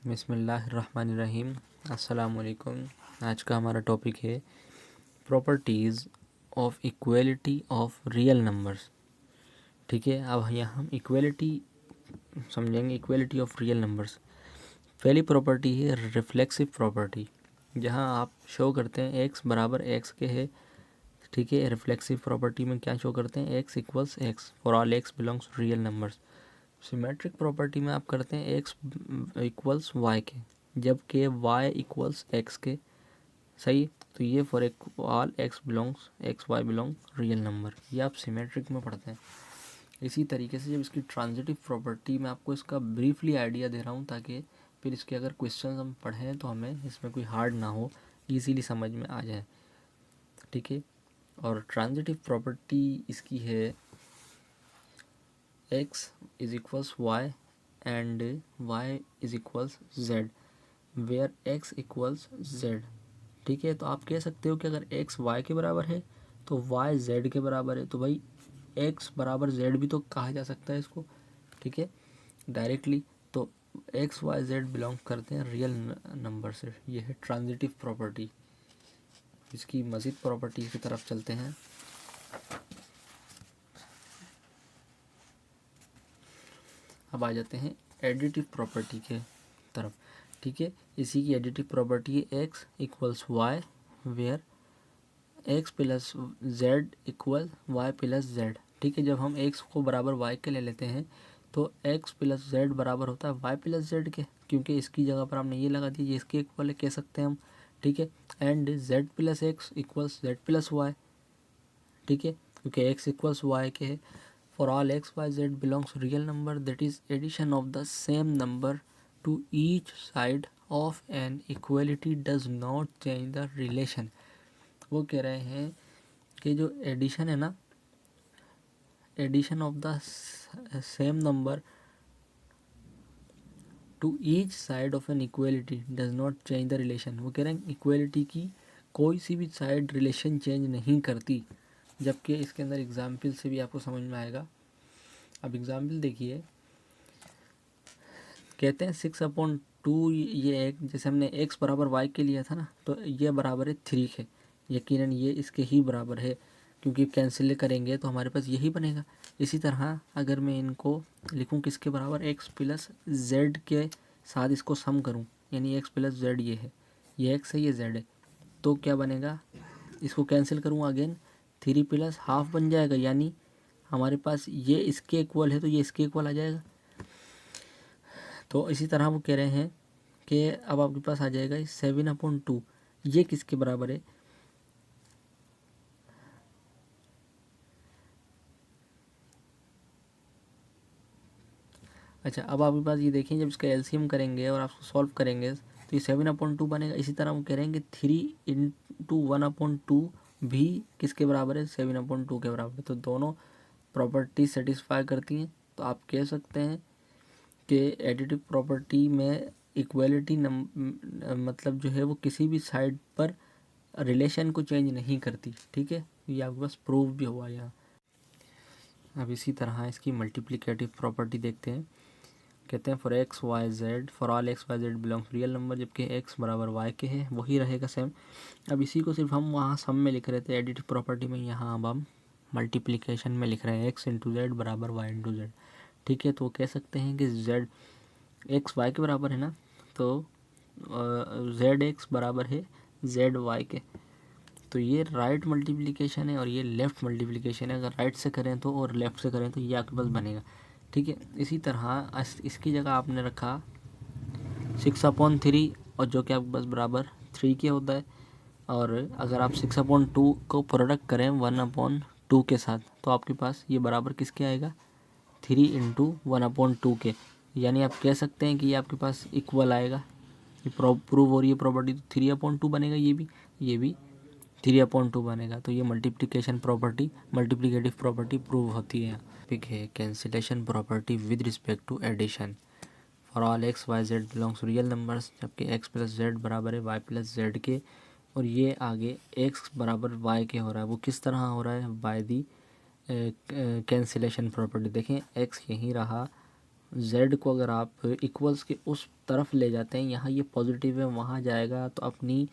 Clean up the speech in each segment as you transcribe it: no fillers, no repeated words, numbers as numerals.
बिस्मिल्लाहिर्रहमानिर्रहीम। अस्सलामुअलैकुम। आज का हमारा टॉपिक है properties of equality of real numbers. ठीक है, अब यहाँ हम इक्वलिटी समझेंगे, इक्वलिटी ऑफ रियल नंबर्स। पहली प्रॉपर्टी है रिफ्लेक्सिव प्रॉपर्टी, जहाँ आप शो करते हैं x बराबर x के है। ठीक है, रिफ्लेक्सिव प्रॉपर्टी में क्या शो करते हैं, x equals x for all x belongs to real numbers. Symmetric property में आप करते हैं x इक्वल्स y के, जबकि y इक्वल्स x के। सही, तो ये for all x y belong real number, ये आप सिमेट्रिक में पढ़ते हैं। इसी तरीके से जब इसकी ट्रांजिटिव प्रॉपर्टी, मैं आपको इसका ब्रीफली आइडिया दे रहा हूँ ताकि फिर इसके अगर क्वेश्चन हम पढ़ें तो हमें इसमें कोई हार्ड ना हो, इजीली समझ में आ जाए। ठीक है, और ट्रांजिटिव प्रॉपर्टी इसकी है x is equals y and y is equals z, where x equals z। ठीक है, तो आप कह सकते हो कि अगर x y के बराबर है तो y z के बराबर है, तो भाई x बराबर z भी तो कहा जा सकता है इसको। ठीक है, डायरेक्टली। तो x y z बिलोंग करते हैं रियल नंबर से, ये है ट्रांजिटिव प्रॉपर्टी। इसकी मज़ीद प्रॉपर्टी की तरफ चलते हैं। अब आ जाते हैं एडिटिव प्रॉपर्टी के तरफ। ठीक है, इसी की एडिटिव प्रॉपर्टी है x equals y, where x plus z equal y plus z. ठीक है, जब हम x को बराबर y के ले लेते हैं तो x प्लस जेड बराबर होता है y प्लस जेड के, क्योंकि इसकी जगह पर हमने ये लगा दिया, ये इसके इक्वल कह सकते हैं हम। ठीक है, and z plus x equals z plus y. ठीक है, क्योंकि x इक्वल्स y के है। For all x, y, z belongs to real number, that is addition of the same number to each side of an equality does not change the relation। वो कह रहे हैं कि जो एडिशन है ना, addition of the same number to each side of an equality does not change the relation. वो कह रहे हैं इक्वलिटी की कोई सी भी साइड रिलेशन चेंज नहीं करती, जबकि इसके अंदर एग्जाम्पल से भी आपको समझ में आएगा। अब एग्जाम्पल देखिए, कहते हैं 6/2, ये एक, जैसे हमने x बराबर y के लिया था ना, तो ये बराबर है 3 के। यकीनन ये इसके ही बराबर है, क्योंकि कैंसिल करेंगे तो हमारे पास यही बनेगा। इसी तरह अगर मैं इनको लिखूं किसके बराबर, x प्लस जेड के साथ इसको सम करूं, यानी x प्लस जेड ये है, ये x है, ये z है, तो क्या बनेगा, इसको कैंसिल करूँ अगेन, 3 प्लस हाफ बन जाएगा, यानी हमारे पास ये इसके इक्वल है तो ये इसके इक्वल आ जाएगा। तो इसी तरह वो कह रहे हैं कि अब आपके पास आ जाएगा 7/2, ये किसके बराबर है, अच्छा अब आपके पास ये देखें, जब इसका एलसीएम करेंगे और आप सॉल्व करेंगे तो ये 7/2 बनेगा। इसी तरह वो कह रहे हैं कि 3/1/2 भी किसके बराबर है, 7/2 के बराबर है। तो दोनों प्रॉपर्टी सेटिस्फाई करती हैं। तो आप कह सकते हैं कि एडिटिव प्रॉपर्टी में इक्वलिटी मतलब जो है वो किसी भी साइड पर रिलेशन को चेंज नहीं करती। ठीक है, ये आपके पास प्रूव भी हुआ यहाँ। अब इसी तरह इसकी मल्टीप्लिकेटिव प्रॉपर्टी देखते हैं। कहते हैं for x Y z, for all x Y Z belongs real number, जबकि एक्स बराबर वाई के है, वही रहेगा सेम। अब इसी को सिर्फ हम वहाँ सम में लिख रहे थे एडिटिव प्रॉपर्टी में, यहाँ अब हम मल्टीप्लिकेशन में लिख रहे हैं, एक्स इंटू जेड बराबर वाई इंटू जेड। ठीक है, तो कह सकते हैं कि जेड एक्स वाई के बराबर है ना, तो जेड एक्स बराबर है जेड वाई के। तो ये राइट मल्टीप्लिकेशन है और ये लेफ़्ट मल्टीप्लिकेशन है। अगर राइट से करें तो और लेफ़्ट से करें तो ये आपके पास बनेगा। ठीक है, इसी तरह इसकी जगह आपने रखा 6/3, और जो कि आपके पास बराबर 3 के होता है। और अगर आप 6/2 को प्रोडक्ट करें 1/2 के साथ, तो आपके पास ये बराबर किसके आएगा, 3 × 1/2 के। यानी आप कह सकते हैं कि ये आपके पास इक्वल आएगा। ये प्रूव हो रही है प्रॉपर्टी, तो 3/2 बनेगा, ये भी 3/2 बनेगा। तो ये multiplication property, multiplicative property prove होती है। पिक है cancellation property with respect to addition. For all x Y Z belongs real numbers, जबकि एक्स प्लस जेड बराबर है वाई प्लस जेड के, और ये आगे एक्स बराबर वाई के हो रहा है। वो किस तरह हो रहा है, बाय दी कैंसिलेशन प्रॉपर्टी। देखें एक्स यहीं रहा, z को अगर आप इक्वल्स के उस तरफ ले जाते हैं, यहाँ ये पॉजिटिव है वहाँ जाएगा तो अपनी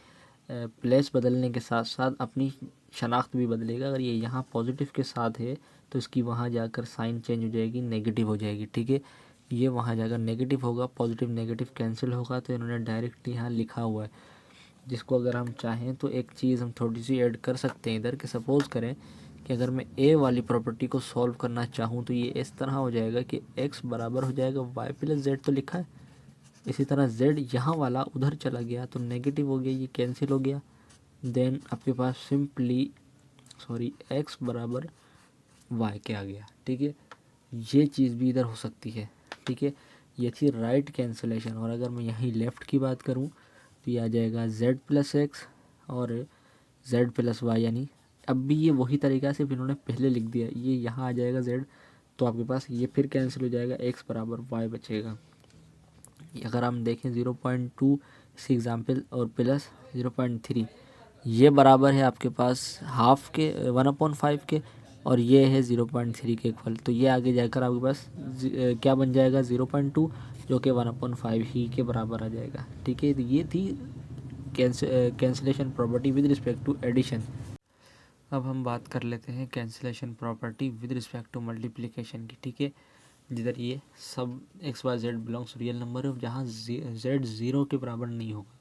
प्लेस बदलने के साथ साथ अपनी शनाख्त भी बदलेगा। अगर ये यहाँ पॉजिटिव के साथ है तो इसकी वहाँ जाकर साइन चेंज हो जाएगी, नेगेटिव हो जाएगी। ठीक है, ये वहाँ जाकर नेगेटिव होगा, पॉजिटिव नेगेटिव कैंसिल होगा। तो इन्होंने डायरेक्टली यहाँ लिखा हुआ है, जिसको अगर हम चाहें तो एक चीज़ हम थोड़ी सी ऐड कर सकते हैं इधर कि सपोज़ करें कि अगर मैं ए वाली प्रॉपर्टी को सॉल्व करना चाहूँ तो ये इस तरह हो जाएगा कि x बराबर हो जाएगा y प्लस जेड, तो लिखा है। इसी तरह z यहाँ वाला उधर चला गया तो नेगेटिव हो गया, ये कैंसिल हो गया। देन आपके पास सिंपली x बराबर y के आ गया। ठीक है, ये चीज़ भी इधर हो सकती है। ठीक है, ये थी राइट कैंसिलेशन। और अगर मैं यहीं लेफ़्ट की बात करूँ तो ये आ जाएगा z प्लस एक्स और z प्लस वाई, यानी अब भी ये वही तरीका सिर्फ इन्होंने पहले लिख दिया, ये यहाँ आ जाएगा z, तो आपके पास ये फिर कैंसिल हो जाएगा, x बराबर y बचेगा। अगर हम देखें 0.2 इस एग्जाम्पल और प्लस 0.3, ये बराबर है आपके पास हाफ के 1/5 के, और ये है 0.3 के इक्वल। तो ये आगे जाकर आपके पास क्या बन जाएगा 0.2, जो कि 1/5 ही के बराबर आ जाएगा। ठीक है, तो ये थी cancellation property with respect to addition. अब हम बात कर लेते हैं cancellation property with respect to multiplication की। ठीक है, जिधर ये सब X Y Z belongs real number है, जहाँ जेड ज़ीरो के बराबर नहीं होगा,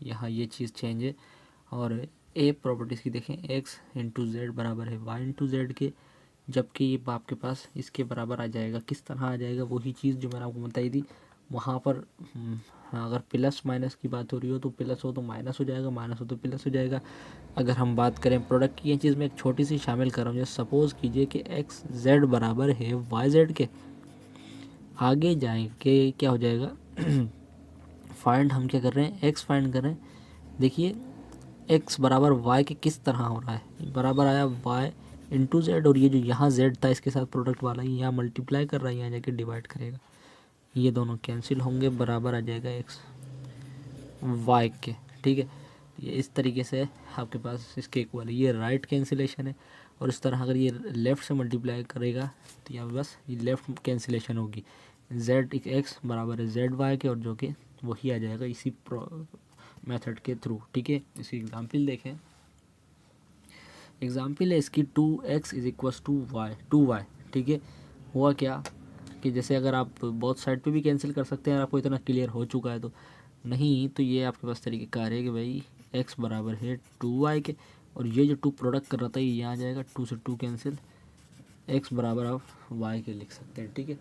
यहाँ ये चीज़ चेंज है। और ए प्रॉपर्टीज़ की देखें, एक्स इंटू जेड बराबर है वाई इंटू जेड के, जबकि ये आपके पास इसके बराबर आ जाएगा। किस तरह आ जाएगा, वही चीज़ जो मैंने आपको बताई थी। वहाँ पर अगर प्लस माइनस की बात हो रही हो तो प्लस हो तो माइनस हो जाएगा, माइनस हो तो प्लस हो जाएगा। अगर हम बात करें प्रोडक्ट की, ये चीज़ मैं एक छोटी सी शामिल कर रहा हूँ। जैसे सपोज़ कीजिए कि एक्स जेड बराबर है वाई जेड के, आगे जाएंगे क्या हो जाएगा फाइंड हम क्या कर रहे हैं, एक्स फाइंड कर रहे हैं। देखिए एक्स बराबर वाई के किस तरह हो रहा है, बराबर आया वाई इंटू जेड, और ये जो यहाँ जेड था इसके साथ प्रोडक्ट वाला ही यहाँ मल्टीप्लाई कर रहा है, यहाँ जाके डिवाइड करेगा, ये दोनों कैंसिल होंगे, बराबर आ जाएगा एक्स वाई के। ठीक है, ये इस तरीके से आपके पास इसके इक्वल है, ये राइट कैंसिलेशन है। और इस तरह अगर ये लेफ़्ट से मल्टीप्लाई करेगा तो यहाँ बस ये लेफ़्ट कैंसिलेशन होगी, जेड एक्स बराबर है जेड वाई के, और जो कि वही आ जाएगा इसी मेथड के थ्रू। ठीक है, इसी एग्जाम्पल देखें, एग्जाम्पल है इसकी 2x is equals to Y 2y। ठीक है, हुआ क्या कि जैसे अगर आप बहुत साइड पे भी कैंसिल कर सकते हैं, अगर आपको इतना क्लियर हो चुका है तो, नहीं तो ये आपके पास तरीके कार है कि भाई x बराबर है 2y के, और ये जो 2 प्रोडक्ट कर रहा था ये यहाँ आ जाएगा, 2 से 2 कैंसिल, x बराबर आप y के लिख सकते हैं। ठीक है,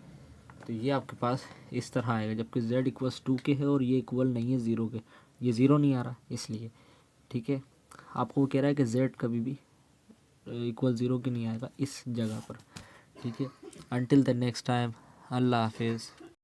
तो ये आपके पास इस तरह आएगा, जबकि z इक्वल्स 2 के है और ये इक्वल नहीं है 0 के, ये 0 नहीं आ रहा इसलिए। ठीक है, आपको वो कह रहा है कि z कभी भी इक्वल 0 के नहीं आएगा इस जगह पर। ठीक है, अनटिल द नेक्स्ट टाइम, अल्लाह हाफिज़।